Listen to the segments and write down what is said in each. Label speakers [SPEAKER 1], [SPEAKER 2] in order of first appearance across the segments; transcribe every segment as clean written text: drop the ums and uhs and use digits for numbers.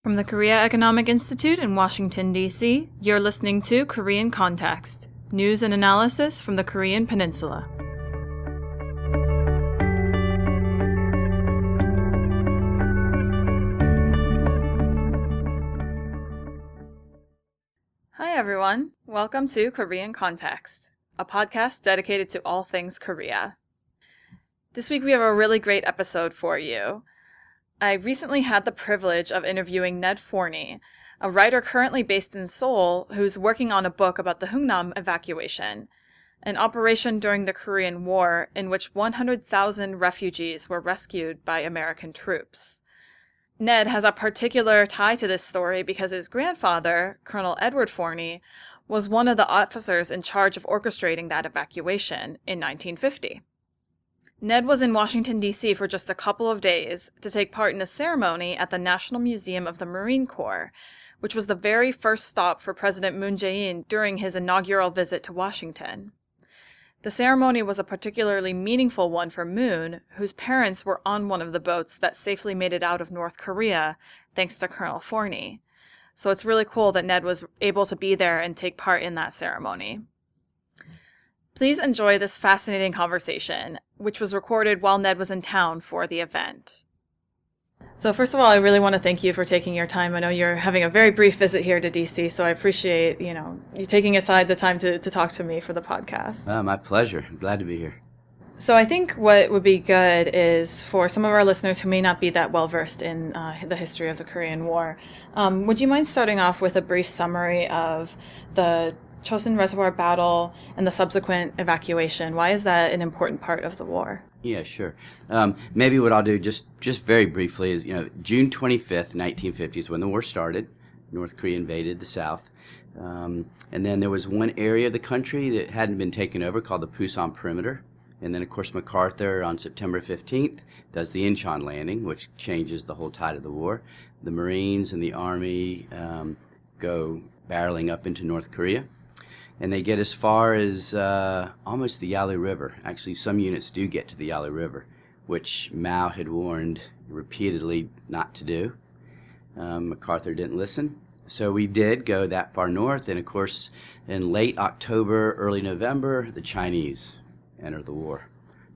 [SPEAKER 1] From the Korea Economic Institute in Washington, D.C., you're listening to Korean Kontext, news and analysis from the Korean Peninsula. Hi everyone, welcome to Korean Kontext, a podcast dedicated to all things Korea. This week we have a really great episode for you. I recently had the privilege of interviewing Ned Forney, a writer currently based in Seoul who's working on a book about the Hungnam Evacuation, an operation during the Korean War in which 100,000 refugees were rescued by American troops. Ned has a particular tie to this story because his grandfather, Colonel Edward Forney, was one of the officers in charge of orchestrating that evacuation in 1950. Ned was in Washington, D.C. for just a couple of days to take part in a ceremony at the National Museum of the Marine Corps, which was the very first stop for President Moon Jae-In during his inaugural visit to Washington. The ceremony was a particularly meaningful one for Moon, whose parents were on one of the boats that safely made it out of North Korea, thanks to Colonel Forney. So it's really cool that Ned was able to be there and take part in that ceremony. Please enjoy this fascinating conversation, which was recorded while Ned was in town for the event. So first of all, I really want to thank you for taking your time. I know you're having a very brief visit here to DC, so I appreciate, you taking aside the time to talk to me for the podcast.
[SPEAKER 2] My pleasure. I'm glad to be here.
[SPEAKER 1] So I think what would be good is for some of our listeners who may not be that well versed in the history of the Korean War, would you mind starting off with a brief summary of the Chosin Reservoir battle and the subsequent evacuation? Why is that an important part of the war?
[SPEAKER 2] Yeah, sure. Maybe what I'll do just very briefly is, June 25th, 1950 is when the war started. North Korea invaded the South. And then there was one area of the country that hadn't been taken over called the Pusan Perimeter. And then, of course, MacArthur on September 15th does the Incheon landing, which changes the whole tide of the war. The Marines and the Army go barreling up into North Korea. And they get as far as almost the Yalu River. Actually, some units do get to the Yalu River, which Mao had warned repeatedly not to do. MacArthur didn't listen. So we did go that far north. And, of course, in late October, early November, the Chinese entered the war.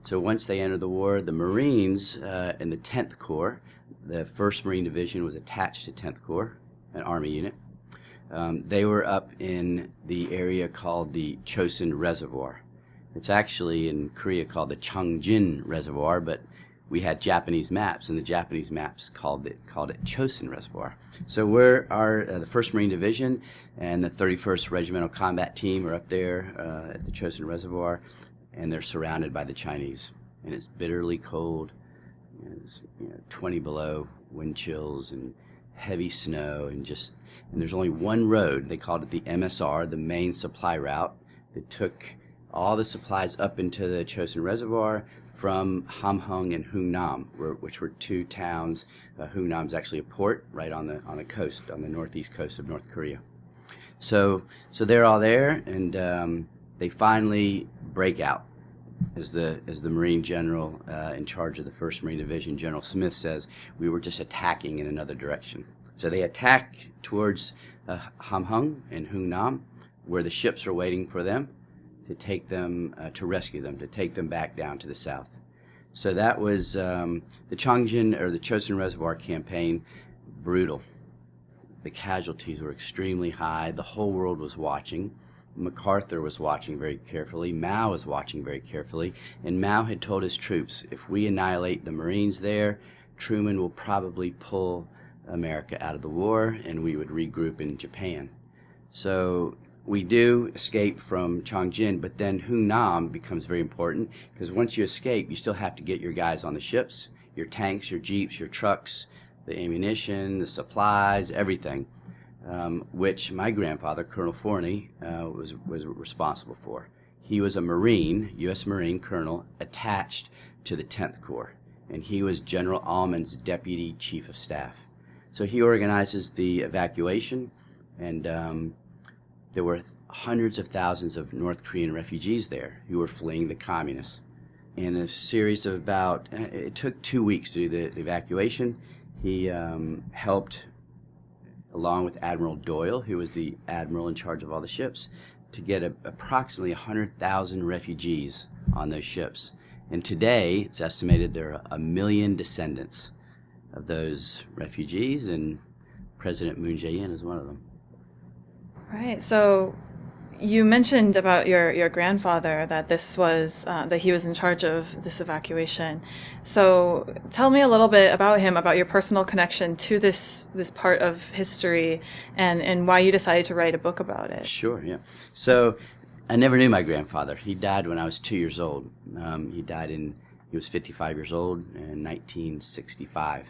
[SPEAKER 2] So once they entered the war, the Marines in the 10th Corps, the 1st Marine Division was attached to 10th Corps, an Army unit. They were up in the area called the Chosin Reservoir. It's actually in Korea called the Chosin Reservoir, but we had Japanese maps, and the Japanese maps called it Chosin Reservoir. So we're the 1st Marine Division and the 31st Regimental Combat Team are up there at the Chosin Reservoir, and they're surrounded by the Chinese. And it's bitterly cold. It's 20 below, wind chills, and heavy snow, and there's only one road. They called it the MSR, the main supply route, that took all the supplies up into the Chosin Reservoir from Hamhung and Hungnam, which were two towns. Hungnam's actually a port right on the coast, on the northeast coast of North Korea. So they're all there, and they finally break out. As the Marine General in charge of the 1st Marine Division, General Smith, says, we were just attacking in another direction. So they attack towards Hamhung and Hungnam, where the ships are waiting for them to take them, to rescue them, to take them back down to the south. So that was the Chongjin, or the Chosin Reservoir campaign, brutal. The casualties were extremely high. The whole world was watching. MacArthur was watching very carefully. Mao was watching very carefully. And Mao had told his troops, if we annihilate the Marines there, Truman will probably pull America out of the war, and we would regroup in Japan. So we do escape from Chongjin, but then Hungnam becomes very important, because once you escape, you still have to get your guys on the ships, your tanks, your jeeps, your trucks, the ammunition, the supplies, everything. Which my grandfather, Colonel Forney, was responsible for. He was a Marine, U.S. Marine colonel, attached to the 10th Corps, and he was General Almond's deputy chief of staff. So he organizes the evacuation, and there were hundreds of thousands of North Korean refugees there who were fleeing the communists. In a series of it took 2 weeks to do the evacuation. He helped along with Admiral Doyle, who was the admiral in charge of all the ships, to get approximately 100,000 refugees on those ships. And today, it's estimated there are 1 million descendants of those refugees, and President Moon Jae-In is one of them.
[SPEAKER 1] Right. So you mentioned about your grandfather, that this was that he was in charge of this evacuation. So tell me a little bit about him, about your personal connection to this part of history, and why you decided to write a book about it.
[SPEAKER 2] Sure, yeah. So I never knew my grandfather. He died when I was 2 years old. He was 55 years old in 1965.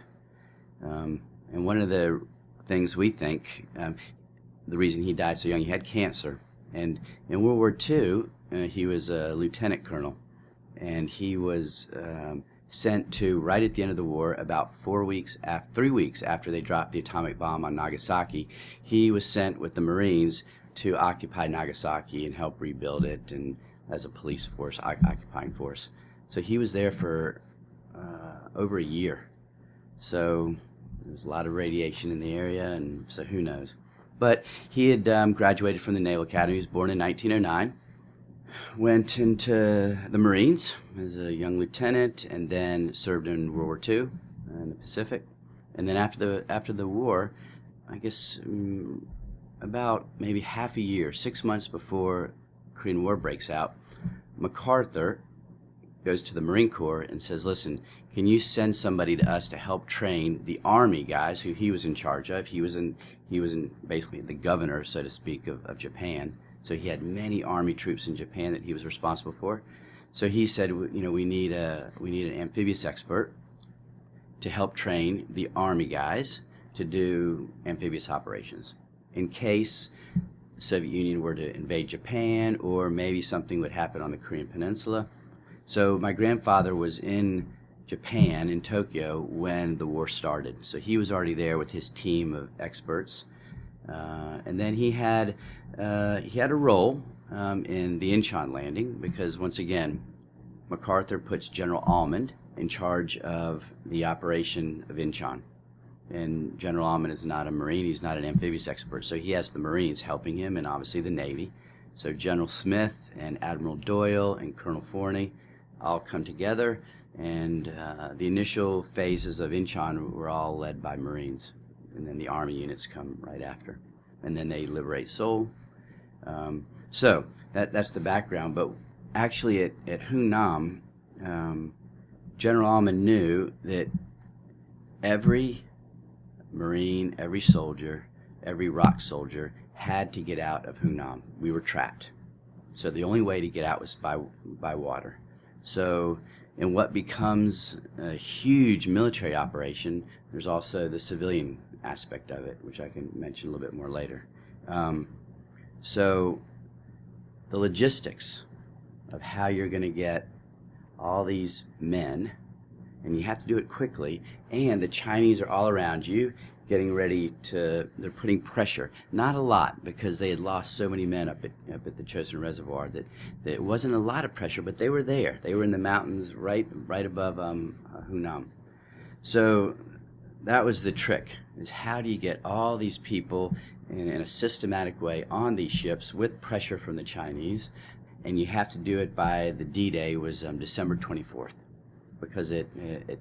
[SPEAKER 2] And one of the things we think, the reason he died so young, he had cancer. And in World War II, he was a lieutenant colonel, and he was sent to, right at the end of the war, about 3 weeks after they dropped the atomic bomb on Nagasaki, he was sent with the Marines to occupy Nagasaki and help rebuild it, and as a police force, occupying force. So he was there for over a year. So there was a lot of radiation in the area, and so who knows. But he had graduated from the Naval Academy. He was born in 1909, went into the Marines as a young lieutenant, and then served in World War II in the Pacific. And then after the war, I guess about maybe half a year, 6 months before the Korean War breaks out, MacArthur goes to the Marine Corps and says, listen, can you send somebody to us to help train the Army guys who he was in charge of? He was in basically the governor, so to speak, of Japan. So he had many Army troops in Japan that he was responsible for. So he said, we need an amphibious expert to help train the Army guys to do amphibious operations in case the Soviet Union were to invade Japan, or maybe something would happen on the Korean Peninsula. So my grandfather was in Japan, in Tokyo, when the war started. So he was already there with his team of experts. And then he had a role in the Incheon landing, because once again, MacArthur puts General Almond in charge of the operation of Incheon. And General Almond is not a Marine, he's not an amphibious expert, so he has the Marines helping him, and obviously the Navy. So General Smith and Admiral Doyle and Colonel Forney all come together, and the initial phases of Incheon were all led by Marines, and then the Army units come right after, and then they liberate Seoul. So that's the background. But actually at Hungnam, General Almond knew that every Marine, every soldier, every ROK soldier had to get out of Hungnam. We were trapped. So the only way to get out was by water. So in what becomes a huge military operation, there's also the civilian aspect of it, which I can mention a little bit more later. So the logistics of how you're going to get all these men, and you have to do it quickly, and the Chinese are all around you getting ready they're putting pressure. Not a lot, because they had lost so many men up at the Chosin Reservoir that it wasn't a lot of pressure, but they were there. They were in the mountains right above Hungnam. So that was the trick, is how do you get all these people in a systematic way on these ships with pressure from the Chinese, and you have to do it by the D-Day was December 24th. Because at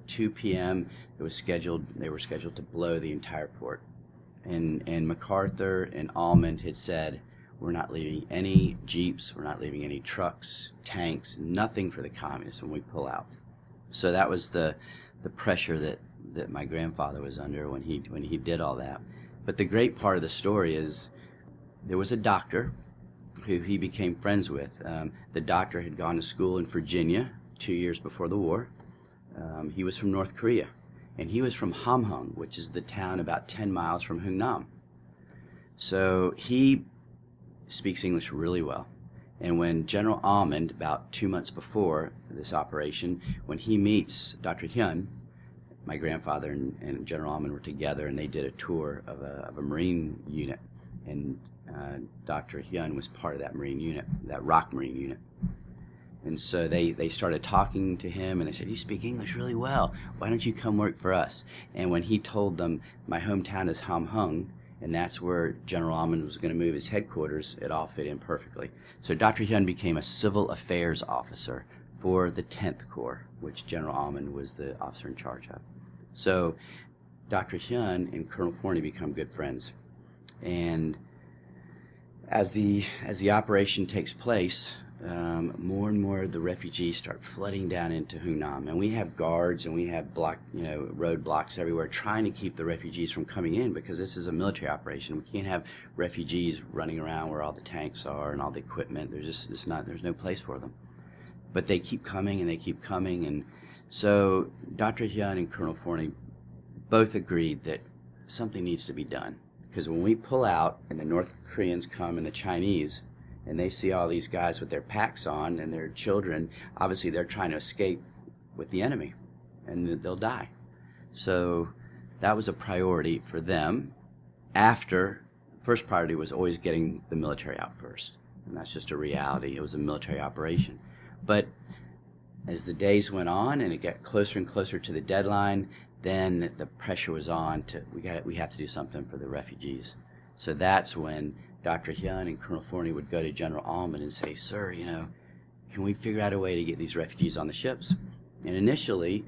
[SPEAKER 2] 2 p.m. they were scheduled to blow the entire port, and MacArthur and Almond had said, we're not leaving any jeeps, we're not leaving any trucks, tanks, nothing for the communists when we pull out. So that was the pressure that my grandfather was under when he did all that. But the great part of the story is there was a doctor who he became friends with. The doctor had gone to school in Virginia 2 years before the war. He was from North Korea, and he was from Hamhung, which is the town about 10 miles from Hungnam. So he speaks English really well. And when General Almond, about 2 months before this operation, when he meets Dr. Hyun, my grandfather and General Almond were together, and they did a tour of a Marine unit. And Dr. Hyun was part of that Marine unit, that ROK Marine unit. And so they started talking to him, and they said, you speak English really well. Why don't you come work for us? And when he told them, my hometown is Hamhung, and that's where General Almond was going to move his headquarters. It all fit in perfectly. So Dr. Hyun became a civil affairs officer for the 10th Corps, which General Almond was the officer in charge of. So Dr. Hyun and Colonel Forney become good friends. And as the operation takes place, more and more of the refugees start flooding down into Hungnam, and we have guards and we have roadblocks everywhere trying to keep the refugees from coming in, because this is a military operation. We can't have refugees running around where all the tanks are and all the equipment. There's no place for them. But they keep coming and they keep coming, and so Dr. Hyun and Colonel Forney both agreed that something needs to be done, because when we pull out and the North Koreans come and the Chinese, and they see all these guys with their packs on and their children, obviously they're trying to escape with the enemy, and they'll die. So that was a priority for them. First priority was always getting the military out first, and that's just a reality. It was a military operation. But as the days went on and it got closer and closer to the deadline, then the pressure was on to we have to do something for the refugees. So that's when Dr. Hyun and Colonel Forney would go to General Almond and say, "Sir, can we figure out a way to get these refugees on the ships?" And initially,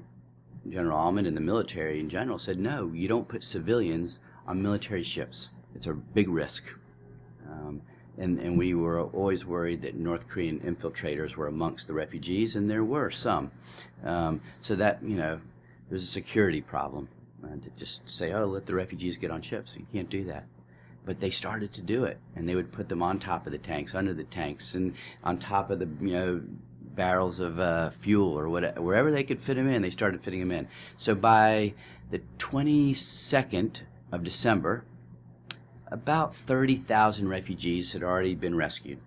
[SPEAKER 2] General Almond and the military in general said, "No, you don't put civilians on military ships. It's a big risk." And we were always worried that North Korean infiltrators were amongst the refugees, and there were some. So that, there's a security problem to just say, "Oh, let the refugees get on ships." You can't do that. But they started to do it, and they would put them on top of the tanks, under the tanks, and on top of the barrels of fuel or whatever, wherever they could fit them in. They started fitting them in. So by the 22nd of December, about 30,000 refugees had already been rescued.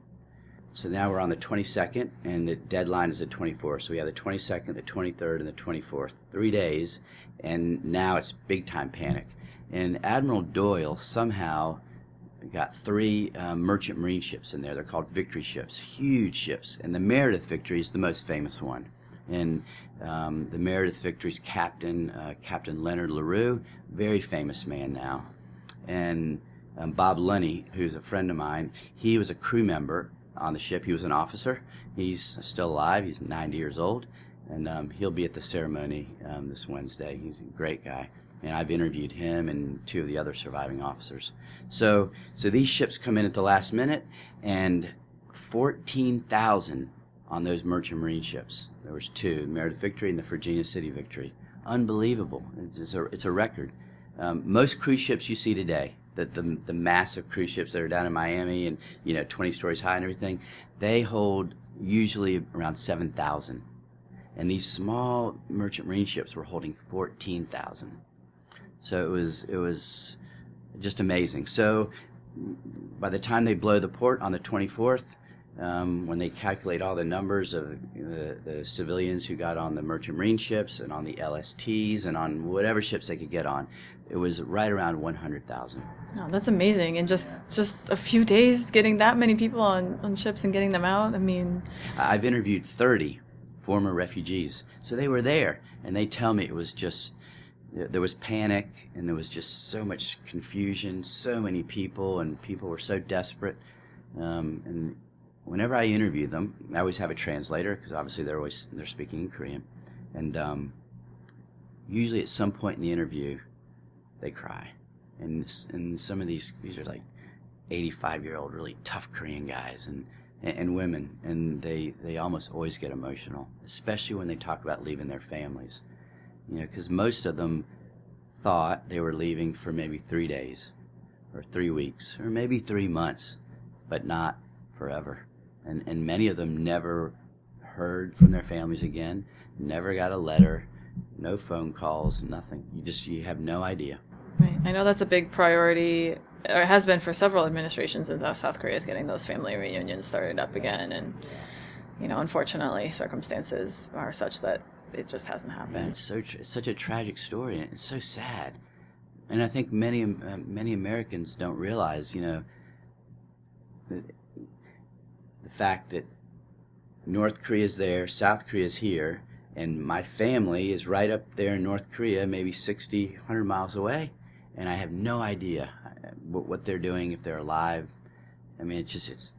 [SPEAKER 2] So now we're on the 22nd, and the deadline is the 24th. So we have the 22nd, the 23rd, and the 24th, 3 days, and now it's big time panic. And Admiral Doyle somehow got 3 merchant marine ships in there. They're called Victory ships, huge ships. And the Meredith Victory is the most famous one. And the Meredith Victory's captain, Captain Leonard LaRue, very famous man now. And Bob Lunny, who's a friend of mine, he was a crew member on the ship. He was an officer. He's still alive. He's 90 years old. And he'll be at the ceremony this Wednesday. He's a great guy. And I've interviewed him and 2 of the other surviving officers. So these ships come in at the last minute, and 14,000 on those merchant marine ships. There was 2, Meredith Victory and the Virginia City Victory. Unbelievable. It's a record. Most cruise ships you see today, the massive cruise ships that are down in Miami and 20 stories high and everything, they hold usually around 7,000. And these small merchant marine ships were holding 14,000. So it was just amazing. So by the time they blow the port on the 24th, when they calculate all the numbers of the civilians who got on the merchant marine ships and on the LSTs and on whatever ships they could get on, it was right around 100,000.
[SPEAKER 1] Oh, that's amazing. And just a few days getting that many people on ships and getting them out. I mean,
[SPEAKER 2] I've interviewed 30 former refugees. So they were there, and they tell me it was just, there was panic, and there was just so much confusion, so many people, and people were so desperate. And whenever I interview them, I always have a translator, because obviously they're speaking in Korean. And usually at some point in the interview, they cry. And some of these are like 85-year-old, really tough Korean guys and women, and they almost always get emotional, especially when they talk about leaving their families. Because most of them thought they were leaving for maybe 3 days or 3 weeks or maybe 3 months, but not forever. And many of them never heard from their families again, never got a letter, no phone calls, nothing. You have no idea.
[SPEAKER 1] Right. I know that's a big priority, or it has been for several administrations in South Korea, is getting those family reunions started up again. And, unfortunately, circumstances are such that it just hasn't happened.
[SPEAKER 2] It's such a tragic story, and it's so sad. And I think many Americans don't realize, the fact that North Korea's there, South Korea's here, and my family is right up there in North Korea, maybe 60, 100 miles away, and I have no idea. what they're doing if they're alive. I mean, it's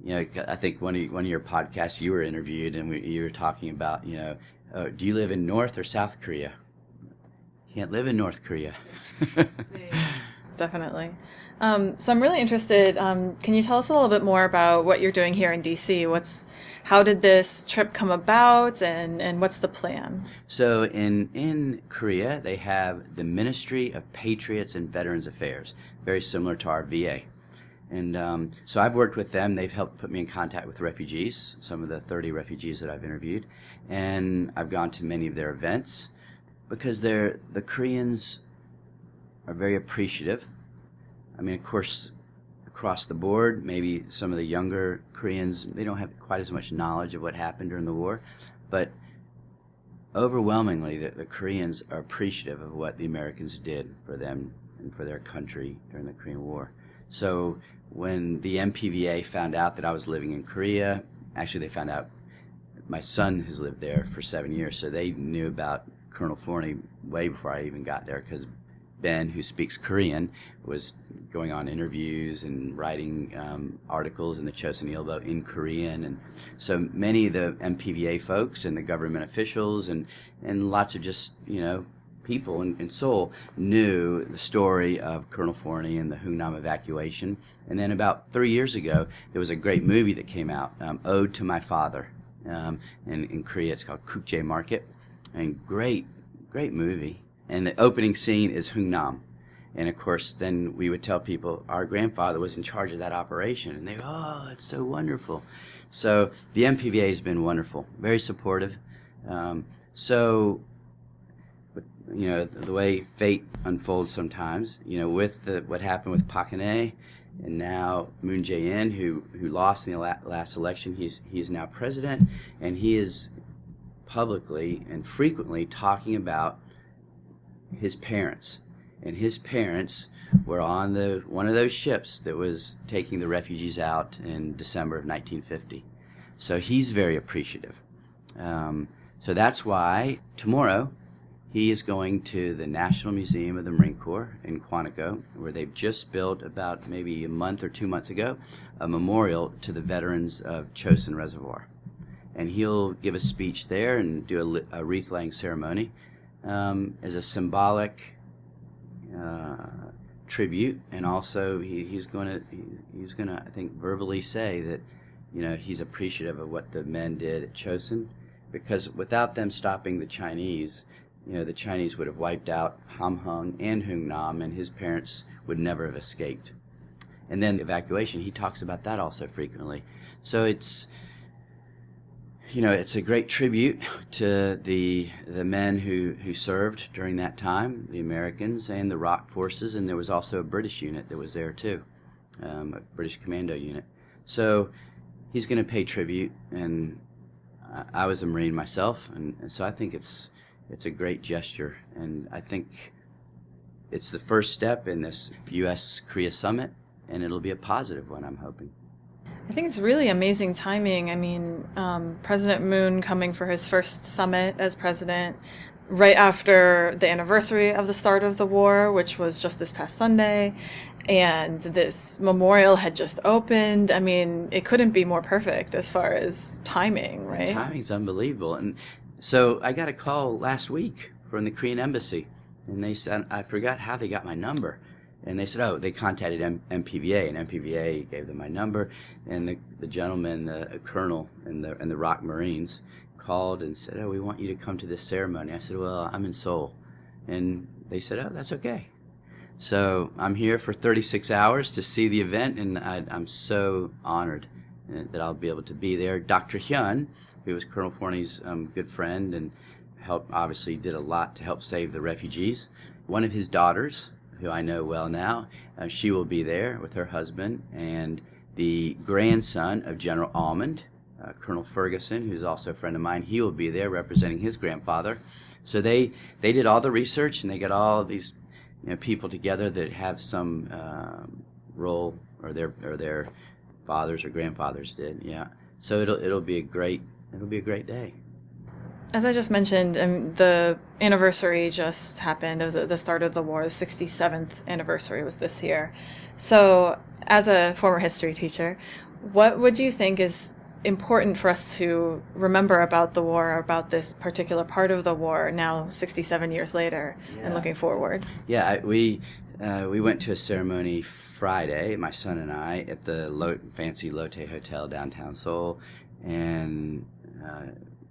[SPEAKER 2] I think one of your podcasts you were interviewed, and you were talking about, do you live in North or South Korea? You can't live in North Korea.
[SPEAKER 1] Definitely. So I'm really interested. Can you tell us a little bit more about what you're doing here in DC? How did this trip come about, and what's the plan?
[SPEAKER 2] So in Korea, they have the Ministry of Patriots and Veterans Affairs, very similar to our VA. And so I've worked with them. They've helped put me in contact with refugees, some of the 30 refugees that I've interviewed. And I've gone to many of their events because the Koreans are very appreciative. I mean, of course, across the board, maybe some of the younger Koreans, they don't have quite as much knowledge of what happened during the war. But overwhelmingly, the Koreans are appreciative of what the Americans did for them and for their country during the Korean War. So when the MPVA found out that I was living in Korea, actually they found out my son has lived there for 7 years, so they knew about Colonel Forney way before I even got there, because Ben, who speaks Korean, was going on interviews and writing articles in the Chosin Reservoir in Korean. And so many of the MPVA folks and the government officials and lots of just, people in Seoul knew the story of Colonel Forney and the Hungnam Evacuation. And then about 3 years ago, there was a great movie that came out, Ode to My Father. And in Korea, it's called Kukje Market. And great movie. And the opening scene is Hungnam. And of course, then we would tell people our grandfather was in charge of that operation. And they go, oh, it's so wonderful. So the MPVA has been wonderful, very supportive. The way fate unfolds sometimes, with what happened with Park Geun-hye, and now Moon Jae-In, who lost in the last election, he's now president, and he is publicly and frequently talking about his parents. And his parents were on one of those ships that was taking the refugees out in December of 1950. So he's very appreciative. So that's why tomorrow he is going to the National Museum of the Marine Corps in Quantico, where they've just built, about maybe a month or 2 months ago, a memorial to the veterans of Chosin Reservoir. And he'll give a speech there and do a wreath-laying ceremony as a symbolic tribute. And also he's going to I think verbally say that he's appreciative of what the men did at Chosin, because without them stopping the Chinese, the Chinese would have wiped out Hamhung and Hungnam, and his parents would never have escaped. And then evacuation, he talks about that also frequently. So it's a great tribute to the men who served during that time, the Americans and the ROC forces, and there was also a British unit that was there too, a British commando unit. So he's going to pay tribute, and I was a Marine myself, and so I think it's a great gesture, and I think it's the first step in this U.S.-Korea summit, and it'll be a positive one, I'm hoping.
[SPEAKER 1] I think it's really amazing timing. I mean, President Moon coming for his first summit as president right after the anniversary of the start of the war, which was just this past Sunday, and this memorial had just opened. I mean, it couldn't be more perfect as far as timing, right?
[SPEAKER 2] The timing's unbelievable. And so I got a call last week from the Korean embassy, and they said, I forgot how they got my number. And they said, they contacted MPVA, and MPVA gave them my number. And the gentleman, the colonel in the ROC Marines, called and said, we want you to come to this ceremony. I said, well, I'm in Seoul. And they said, that's okay. So I'm here for 36 hours to see the event, and I'm so honored that I'll be able to be there. Dr. Hyun, who was Colonel Forney's good friend and obviously did a lot to help save the refugees. One of his daughters, who I know well now, she will be there with her husband, and the grandson of General Almond, Colonel Ferguson, who's also a friend of mine, he will be there representing his grandfather. So they did all the research, and they got all of these people together that have some role, or their fathers or grandfathers did. Yeah. So it'll be a great day.
[SPEAKER 1] As I just mentioned, the anniversary just happened of the start of the war. The 67th anniversary was this year. So, as a former history teacher, what would you think is important for us to remember about the war, about this particular part of the war now 67 years later and looking forward?
[SPEAKER 2] Yeah, we went to a ceremony Friday, my son and I, at the fancy Lotte Hotel downtown Seoul, and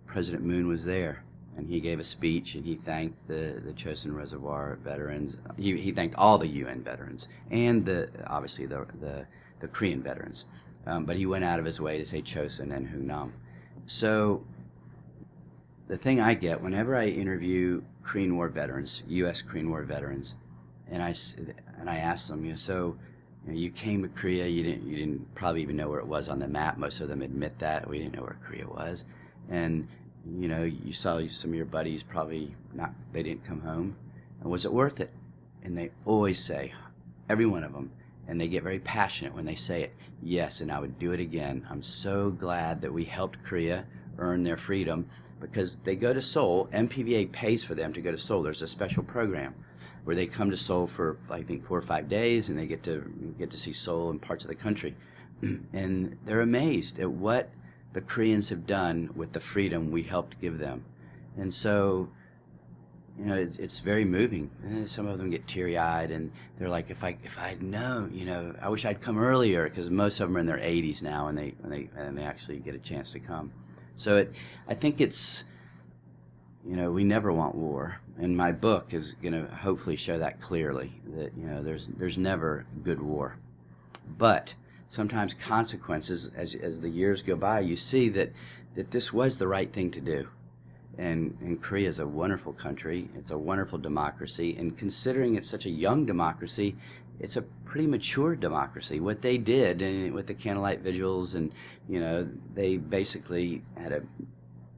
[SPEAKER 2] President Moon was there, and he gave a speech, and he thanked the Chosin Reservoir veterans. He thanked all the UN veterans, and obviously the Korean veterans. But he went out of his way to say Chosin and Hungnam. So the thing I get whenever I interview Korean War veterans, U.S. Korean War veterans, and I ask them, so you came to Korea, you didn't probably even know where it was on the map. Most of them admit that we didn't know where Korea was, and you saw some of your buddies probably not. They didn't come home, and was it worth it? And they always say, every one of them, and they get very passionate when they say it. Yes, and I would do it again. I'm so glad that we helped Korea earn their freedom, because they go to Seoul. MPVA pays for them to go to Seoul. There's a special program where they come to Seoul for, I think, 4 or 5 days, and they get to see Seoul and parts of the country. And they're amazed at what the Koreans have done with the freedom we helped give them. And so, it's very moving. Some of them get teary-eyed, and they're like, if I'd known, I wish I'd come earlier, because most of them are in their 80s now, and they actually get a chance to come. So I think it's, we never want war, and my book is going to hopefully show that clearly, that there's never good war, but sometimes consequences, as the years go by, you see that this was the right thing to do. And Korea is a wonderful country. It's a wonderful democracy. And considering it's such a young democracy, it's a pretty mature democracy. What they did with the candlelight vigils, and they basically had a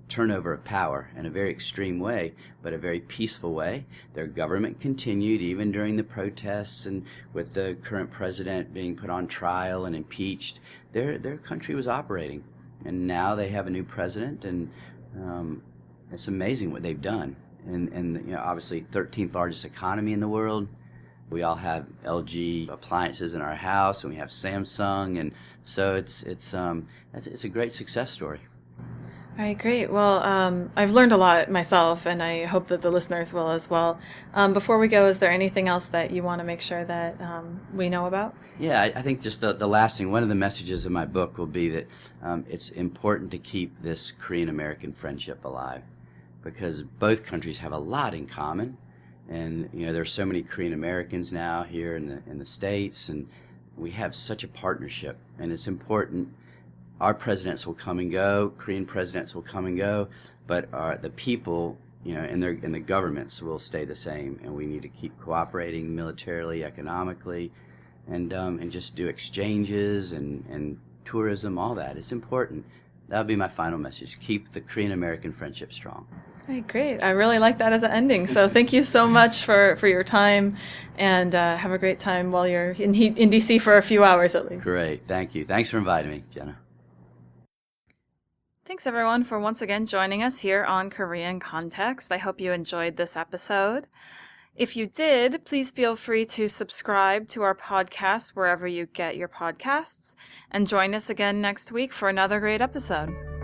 [SPEAKER 2] turnover of power in a very extreme way, but a very peaceful way. Their government continued even during the protests, and with the current president being put on trial and impeached, their country was operating. And now they have a new president, and it's amazing what they've done. And obviously 13th largest economy in the world. We all have LG appliances in our house, and we have Samsung, and so it's a great success story.
[SPEAKER 1] All right, great. Well, I've learned a lot myself, and I hope that the listeners will as well. Before we go, is there anything else that you want to make sure that we know about?
[SPEAKER 2] Yeah, I think just the last thing, one of the messages of my book will be that it's important to keep this Korean-American friendship alive, because both countries have a lot in common. And there's so many Korean Americans now here in the States, and we have such a partnership, and it's important. Our presidents will come and go, Korean presidents will come and go, but the people, and the governments will stay the same, and we need to keep cooperating militarily, economically, and just do exchanges and tourism, all that. It's important. That would be my final message. Keep the Korean American friendship strong.
[SPEAKER 1] All right, great. I really like that as an ending. So thank you so much for your time, and have a great time while you're in DC for a few hours at least.
[SPEAKER 2] Great. Thank you. Thanks for inviting me, Jenna.
[SPEAKER 1] Thanks everyone for once again joining us here on Korean Kontext. I hope you enjoyed this episode. If you did, please feel free to subscribe to our podcast wherever you get your podcasts, and join us again next week for another great episode.